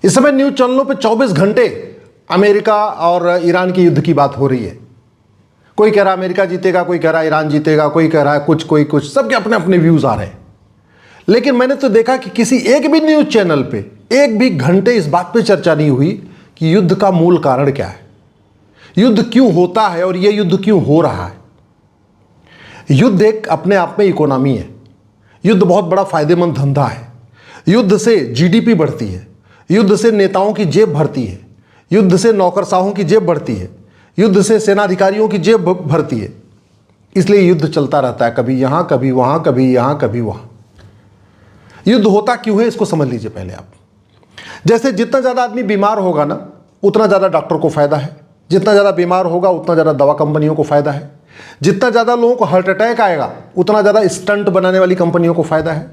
इस समय न्यूज चैनलों पे 24 घंटे अमेरिका और ईरान के युद्ध की बात हो रही है। कोई कह रहा अमेरिका जीतेगा, कोई कह रहा ईरान जीतेगा, कोई कह रहा है कुछ, कोई कुछ, सबके अपने अपने व्यूज आ रहे हैं। लेकिन मैंने तो देखा कि किसी एक भी न्यूज चैनल पे एक भी घंटे इस बात पे चर्चा नहीं हुई कि युद्ध का मूल कारण क्या है, युद्ध क्यों होता है और यह युद्ध क्यों हो रहा है। युद्ध एक अपने आप में इकोनॉमी है। युद्ध बहुत बड़ा फायदेमंद धंधा है। युद्ध से जीडीपी बढ़ती है, युद्ध से नेताओं की जेब भरती है, युद्ध से नौकरशाहों की जेब भरती है, युद्ध से सेनाधिकारियों की जेब भरती है। इसलिए युद्ध चलता रहता है, कभी यहां कभी वहां, कभी यहां कभी वहां। युद्ध होता क्यों है इसको समझ लीजिए पहले आप। जैसे जितना ज्यादा आदमी बीमार होगा ना, उतना ज्यादा डॉक्टर को फायदा है। जितना ज्यादा बीमार होगा उतना ज्यादा दवा कंपनियों को फायदा है। जितना ज्यादा लोगों को हार्ट अटैक आएगा उतना ज्यादा स्टंट बनाने वाली कंपनियों को फायदा है।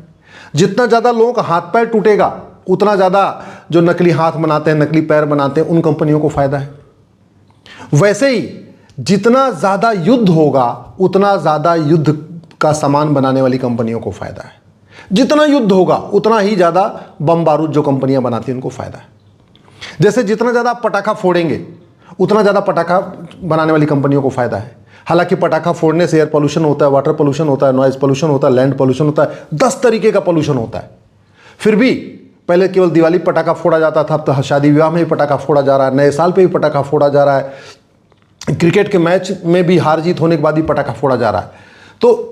जितना ज्यादा लोगों का हाथ पैर टूटेगा उतना ज्यादा जो नकली हाथ बनाते हैं, नकली पैर बनाते हैं, उन कंपनियों को फायदा है। वैसे ही जितना ज्यादा युद्ध होगा उतना ज्यादा युद्ध का सामान बनाने वाली कंपनियों को फायदा है। जितना युद्ध होगा उतना ही ज्यादा बम बारूद जो कंपनियां बनाती हैं उनको फायदा है। जैसे जितना ज्यादा आप पटाखा फोड़ेंगे उतना ज्यादा पटाखा बनाने वाली कंपनियों को फायदा है। हालांकि पटाखा फोड़ने से एयर पोल्यूशन होता है, वाटर पोल्यूशन होता है, नॉइज पोल्यूशन होता है, लैंड पोल्यूशन होता है, 10 तरीके का पोल्यूशन होता है। फिर भी पहले केवल दिवाली पटाखा फोड़ा जाता था, अब तो शादी विवाह में भी पटाखा फोड़ा जा रहा है, नए साल पे भी पटाखा फोड़ा जा रहा है, क्रिकेट के मैच में भी हार जीत होने के बाद भी पटाखा फोड़ा जा रहा है। तो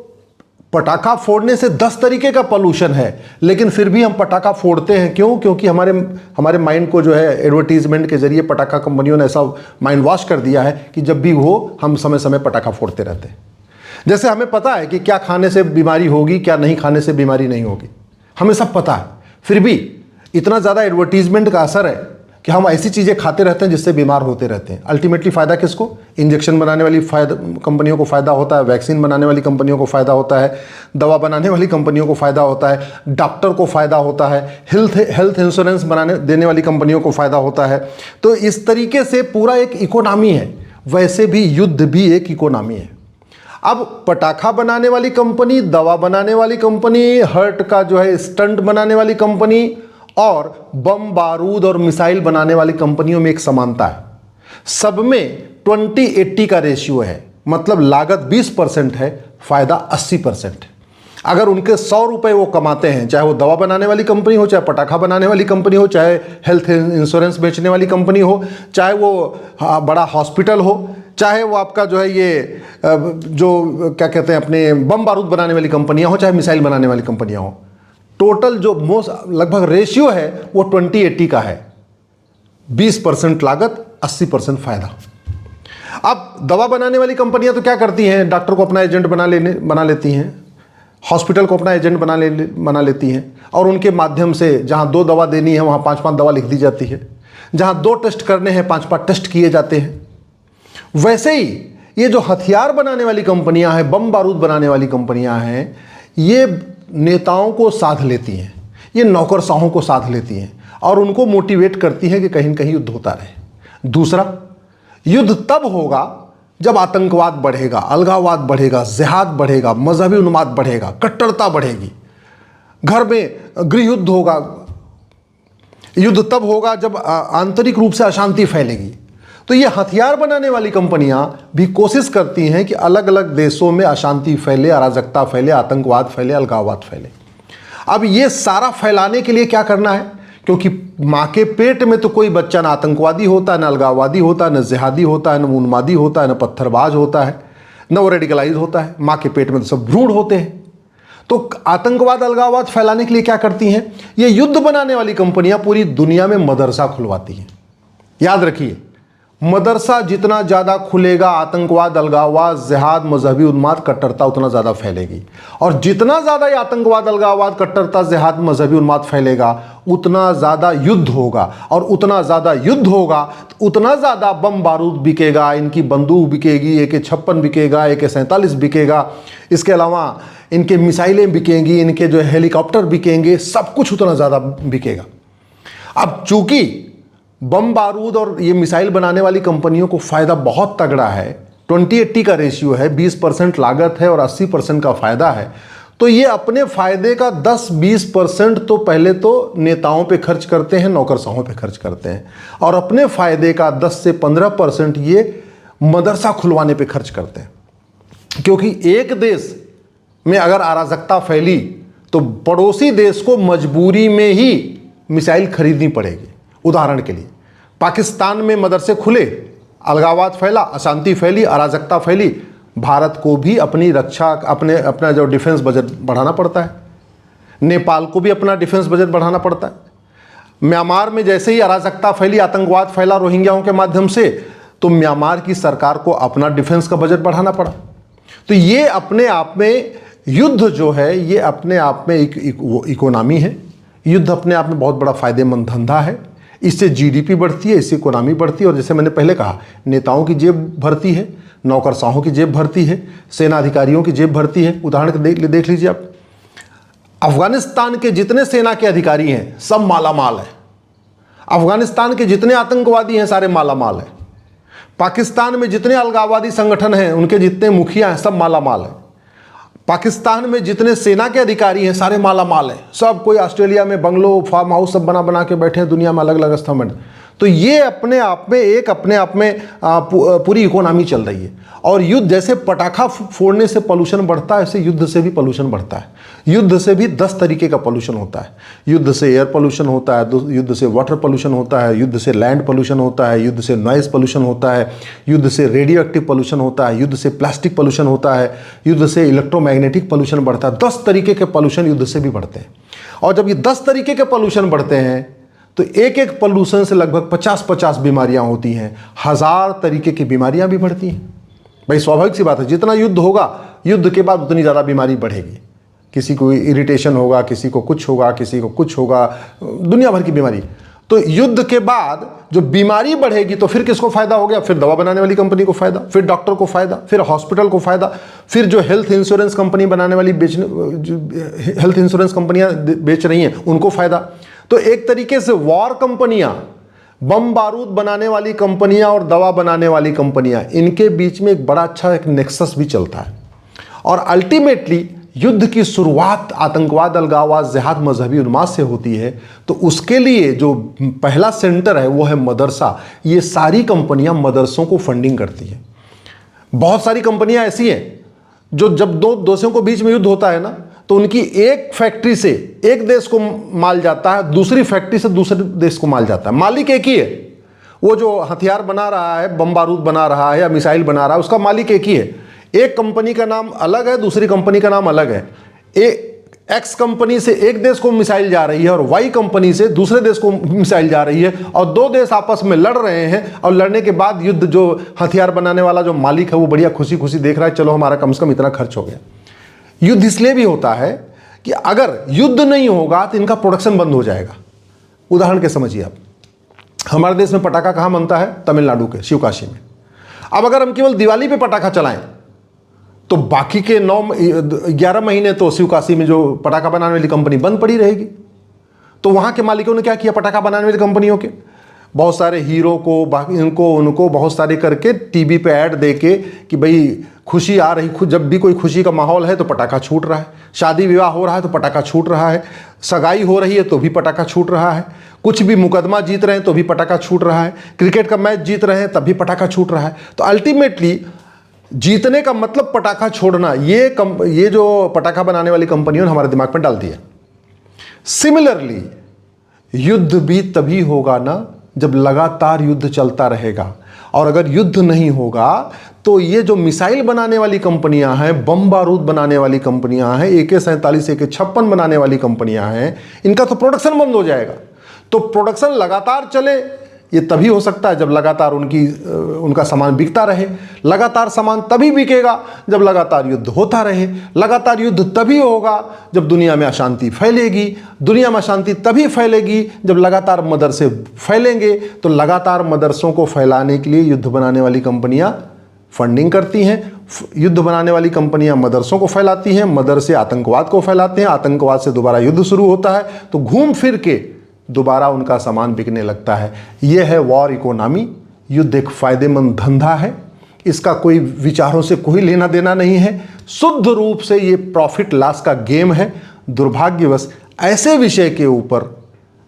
पटाखा फोड़ने से 10 तरीके का पोल्यूशन है, लेकिन फिर भी हम पटाखा फोड़ते हैं। क्यों? क्योंकि हमारे माइंड को जो है एडवर्टीजमेंट के जरिए पटाखा कंपनियों ने ऐसा माइंड वॉश कर दिया है कि जब भी हो हम समय समय पटाखा फोड़ते रहते हैं। जैसे हमें पता है कि क्या खाने से बीमारी होगी, क्या नहीं खाने से बीमारी नहीं होगी, हमें सब पता है। फिर भी इतना ज़्यादा एडवर्टीजमेंट का असर है कि हम ऐसी चीज़ें खाते रहते हैं जिससे बीमार होते रहते हैं। अल्टीमेटली फ़ायदा किसको? इंजेक्शन बनाने वाली कंपनियों को फ़ायदा होता है, वैक्सीन बनाने वाली कंपनियों को फ़ायदा होता है, दवा बनाने वाली कंपनियों को फ़ायदा होता है, डॉक्टर को फ़ायदा होता है, हेल्थ इंश्योरेंस देने वाली कंपनियों को फ़ायदा होता है। तो इस तरीके से पूरा एक इकोनॉमी है। वैसे भी युद्ध भी एक इकोनॉमी है। अब पटाखा बनाने वाली कंपनी, दवा बनाने वाली कंपनी, हर्ट का जो है स्टंट बनाने वाली कंपनी और बम बारूद और मिसाइल बनाने वाली कंपनियों में एक समानता है। सब में 20-80 का रेशियो है। मतलब लागत 20% है, फायदा 80% है। अगर उनके 100 रुपए वो कमाते हैं, चाहे वो दवा बनाने वाली कंपनी हो, चाहे पटाखा बनाने वाली कंपनी हो, चाहे हेल्थ इंश्योरेंस बेचने वाली कंपनी हो, चाहे वो बड़ा हॉस्पिटल हो, चाहे वो आपका जो है ये जो क्या कहते हैं अपने बम बारूद बनाने वाली कंपनियां हो, चाहे मिसाइल बनाने वाली कंपनियां हो, टोटल जो लगभग रेशियो है वो 20-80 का है। 20% लागत, 80% फायदा। अब दवा बनाने वाली कंपनियां तो क्या करती हैं? डॉक्टर को अपना एजेंट बना लेती हैं, हॉस्पिटल को अपना एजेंट बना लेती हैं, और उनके माध्यम से जहां 2 दवा देनी है वहां 5-5 दवा लिख दी जाती है। जहां 2 टेस्ट करने हैं 5-5 टेस्ट किए जाते हैं। वैसे ही ये जो हथियार बनाने वाली कंपनियां हैं, बम बारूद बनाने वाली कंपनियां हैं, ये नेताओं को साध लेती हैं, ये नौकरशाहों को साध लेती हैं और उनको मोटिवेट करती हैं कि कहीं न कहीं युद्ध होता रहे। दूसरा, युद्ध तब होगा जब आतंकवाद बढ़ेगा, अलगाववाद बढ़ेगा, जिहाद बढ़ेगा, मजहबी उन्माद बढ़ेगा, कट्टरता बढ़ेगी, घर में गृह युद्ध होगा। युद्ध तब होगा जब आंतरिक रूप से अशांति फैलेगी। तो ये हथियार बनाने वाली कंपनियां भी कोशिश करती हैं कि अलग अलग देशों में अशांति फैले, अराजकता फैले, आतंकवाद फैले, अलगाववाद फैले। अब ये सारा फैलाने के लिए क्या करना है? क्योंकि माँ के पेट में तो कोई बच्चा ना आतंकवादी होता है, ना अलगाववादी होता है, ना जिहादी होता है, ना उन्मादी होता है, ना पत्थरबाज होता है, ना वो रेडिकलाइज होता है। माँ के पेट में तो सब भ्रूण होते हैं। तो आतंकवाद, अलगाववाद फैलाने के लिए क्या करती हैं? ये युद्ध बनाने वाली कंपनियां पूरी दुनिया में मदरसा खुलवाती हैं। याद रखिए, मदरसा जितना ज़्यादा खुलेगा, आतंकवाद, अलगाववाद, जिहाद, मजहबी उन्माद, कट्टरता उतना ज़्यादा फैलेगी। और जितना ज़्यादा ये आतंकवाद, अलगाववाद, कट्टरता, जिहाद, मजहबी उन्माद फैलेगा उतना ज़्यादा युद्ध होगा। और उतना ज़्यादा युद्ध होगा तो उतना ज़्यादा बम बारूद बिकेगा, इनकी बंदूक बिकेगी, AK-56 बिकेगा, AK-47 बिकेगा, इसके अलावा इनके मिसाइलें बिकेंगी, इनके जो हेलीकॉप्टर बिकेंगे, सब कुछ उतना ज़्यादा बिकेगा। अब चूंकि बम बारूद और ये मिसाइल बनाने वाली कंपनियों को फ़ायदा बहुत तगड़ा है, 20-80 का रेशियो है, 20% लागत है और 80% का फ़ायदा है, तो ये अपने फायदे का 10-20% तो पहले तो नेताओं पे खर्च करते हैं, नौकरशाहों पे खर्च करते हैं, और अपने फायदे का 10 से 15% ये मदरसा खुलवाने पे खर्च करते हैं। क्योंकि एक देश में अगर अराजकता फैली तो पड़ोसी देश को मजबूरी में ही मिसाइल खरीदनी पड़ेगी। उदाहरण के लिए पाकिस्तान में मदरसे खुले, अलगाववाद फैला, अशांति फैली, अराजकता फैली, भारत को भी अपनी रक्षा अपना जो डिफेंस बजट बढ़ाना पड़ता है। नेपाल को भी अपना डिफेंस बजट बढ़ाना पड़ता है। म्यांमार में जैसे ही अराजकता फैली, आतंकवाद फैला रोहिंग्याओं के माध्यम से, तो म्यांमार की सरकार को अपना डिफेंस का बजट बढ़ाना पड़ा। तो ये अपने आप में युद्ध जो है, ये अपने आप में एक इकोनॉमी है। युद्ध अपने आप में बहुत बड़ा फायदेमंद धंधा है। इससे जीडीपी बढ़ती है, इससे इकोनॉमी बढ़ती है, और जैसे मैंने पहले कहा, नेताओं की जेब भरती है, नौकरशाहों की जेब भरती है, सेना अधिकारियों की जेब भरती है। उदाहरण के देख लीजिए आप, अफगानिस्तान के जितने सेना के अधिकारी हैं सब मालामाल है। अफगानिस्तान के जितने आतंकवादी हैं सारे मालामाल है। पाकिस्तान में जितने अलगाववादी संगठन हैं उनके जितने मुखिया हैं सब मालामाल है। पाकिस्तान में जितने सेना के अधिकारी हैं सारे मालामाल हैं। सब कोई ऑस्ट्रेलिया में बंगलो, फार्म हाउस सब बना बना के बैठे हैं, दुनिया में अलग अलग स्थान में। तो ये अपने आप में पूरी इकोनॉमी चल रही है। और युद्ध, जैसे पटाखा फोड़ने से पोल्यूशन बढ़ता है, ऐसे युद्ध से भी पोल्यूशन बढ़ता है। युद्ध से भी 10 तरीके का पोल्यूशन होता है। युद्ध से एयर पोल्यूशन होता है, युद्ध से वाटर पोल्यूशन होता है, युद्ध से लैंड पोल्यूशन होता है, युद्ध से नॉइज पोल्यूशन होता है, युद्ध से रेडियो एक्टिव पोल्यूशन होता है, युद्ध से प्लास्टिक पोल्यूशन होता है, युद्ध से इलेक्ट्रोमैग्नेटिक पोल्यूशन बढ़ता है। 10 तरीके के पोल्यूशन युद्ध से भी बढ़ते हैं। और जब ये 10 तरीके के पोल्यूशन बढ़ते हैं तो एक एक पोल्यूशन से लगभग 50-50 बीमारियां होती हैं। 1000 तरीके की बीमारियां भी बढ़ती हैं। भाई स्वाभाविक सी बात है, जितना युद्ध होगा, युद्ध के बाद उतनी ज़्यादा बीमारी बढ़ेगी। किसी को इरिटेशन होगा, किसी को कुछ होगा, किसी को कुछ होगा, दुनिया भर की बीमारी। तो युद्ध के बाद जो बीमारी बढ़ेगी तो फिर किसको फायदा हो गया? फिर दवा बनाने वाली कंपनी को फायदा, फिर डॉक्टर को फायदा, फिर हॉस्पिटल को फायदा, फिर जो हेल्थ इंश्योरेंस कंपनी बनाने वाली हेल्थ इंश्योरेंस कंपनियां बेच रही हैं उनको फायदा। तो एक तरीके से वॉर कंपनियां, बम बारूद बनाने वाली कंपनियां और दवा बनाने वाली कंपनियां, इनके बीच में एक बड़ा अच्छा एक नेक्सस भी चलता है। और अल्टीमेटली युद्ध की शुरुआत आतंकवाद, अलगाववाद, जिहाद, मजहबी उन्माद से होती है। तो उसके लिए जो पहला सेंटर है वो है मदरसा। ये सारी कंपनियां मदरसों को फंडिंग करती हैं। बहुत सारी कंपनियां ऐसी हैं जो जब दो देशों को बीच में युद्ध होता है ना, तो उनकी एक फैक्ट्री से एक देश को माल जाता है, दूसरी फैक्ट्री से दूसरे देश को माल जाता है। मालिक एक ही है। वो जो हथियार बना रहा है, बम बारूद बना रहा है या मिसाइल बना रहा है, उसका मालिक एक ही है। एक कंपनी का नाम अलग है, दूसरी कंपनी का नाम अलग है। एक्स कंपनी से एक देश को मिसाइल जा रही है और वाई कंपनी से दूसरे देश को मिसाइल जा रही है, और दो देश आपस में लड़ रहे हैं। और लड़ने के बाद युद्ध, जो हथियार बनाने वाला जो मालिक है वो बढ़िया खुशी खुशी देख रहा है, चलो हमारा कम से कम इतना खर्च हो गया। युद्ध इसलिए भी होता है कि अगर युद्ध नहीं होगा तो इनका प्रोडक्शन बंद हो जाएगा। उदाहरण के समझिए आप, हमारे देश में पटाखा कहाँ बनता है? तमिलनाडु के शिवकाशी में। अब अगर हम केवल दिवाली पे पटाखा चलाएं तो बाकी के 11 महीने तो शिवकाशी में जो पटाखा बनाने वाली कंपनी बंद पड़ी रहेगी। तो वहाँ के मालिकों ने क्या किया? पटाखा बनाने वाली कंपनियों के बहुत सारे हीरो को, बाकी इनको उनको बहुत सारे करके टीवी पे ऐड दे के कि भाई खुशी आ रही, जब भी कोई खुशी का माहौल है तो पटाखा छूट रहा है, शादी विवाह हो रहा है तो पटाखा छूट रहा है, सगाई हो रही है तो भी पटाखा छूट रहा है, कुछ भी मुकदमा जीत रहे हैं तो भी पटाखा छूट रहा है, क्रिकेट का मैच जीत रहे हैं तब भी पटाखा छूट रहा है। तो अल्टीमेटली जीतने का मतलब पटाखा छोड़ना, ये जो पटाखा बनाने वाली कंपनियों ने हमारे दिमाग में डाल दिया। सिमिलरली युद्ध भी तभी होगा ना जब लगातार युद्ध चलता रहेगा। और अगर युद्ध नहीं होगा तो ये जो मिसाइल बनाने वाली कंपनियां हैं, बम बारूद बनाने वाली कंपनियां हैं, AK-47, AK-56 बनाने वाली कंपनियां हैं, इनका तो प्रोडक्शन बंद हो जाएगा। तो प्रोडक्शन लगातार चले, ये तभी हो सकता है जब लगातार उनका सामान बिकता रहे। लगातार सामान तभी बिकेगा जब लगातार युद्ध होता रहे। लगातार युद्ध तभी होगा जब दुनिया में अशांति फैलेगी। दुनिया में अशांति तभी फैलेगी जब लगातार मदरसे फैलेंगे। तो लगातार मदरसों को फैलाने के लिए युद्ध बनाने वाली कंपनियां फंडिंग करती हैं। युद्ध बनाने वाली कंपनियां मदरसों को फैलाती हैं, मदरसे आतंकवाद को फैलाते हैं, आतंकवाद से दोबारा युद्ध शुरू होता है, तो घूम फिर के दोबारा उनका सामान बिकने लगता है। यह है वॉर इकोनॉमी। युद्ध एक फायदेमंद धंधा है। इसका कोई विचारों से कोई लेना देना नहीं है। शुद्ध रूप से ये प्रॉफिट लॉस का गेम है। दुर्भाग्यवश ऐसे विषय के ऊपर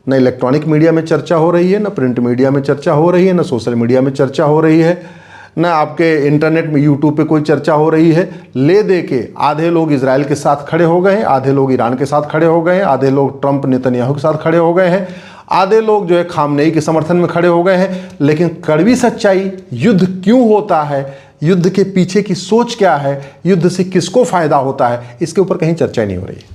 न इलेक्ट्रॉनिक मीडिया में चर्चा हो रही है, न प्रिंट मीडिया में चर्चा हो रही है, न सोशल मीडिया में चर्चा हो रही है, न आपके इंटरनेट में यूट्यूब पे कोई चर्चा हो रही है। ले दे के आधे लोग इजराइल के साथ खड़े हो गए हैं, आधे लोग ईरान के साथ खड़े हो गए हैं, आधे लोग ट्रंप नेतन्याहू के साथ खड़े हो गए हैं, आधे लोग जो है खामनेई के समर्थन में खड़े हो गए हैं। लेकिन कड़वी सच्चाई, युद्ध क्यों होता है, युद्ध के पीछे की सोच क्या है, युद्ध से किसको फायदा होता है, इसके ऊपर कहीं चर्चा नहीं हो रही है।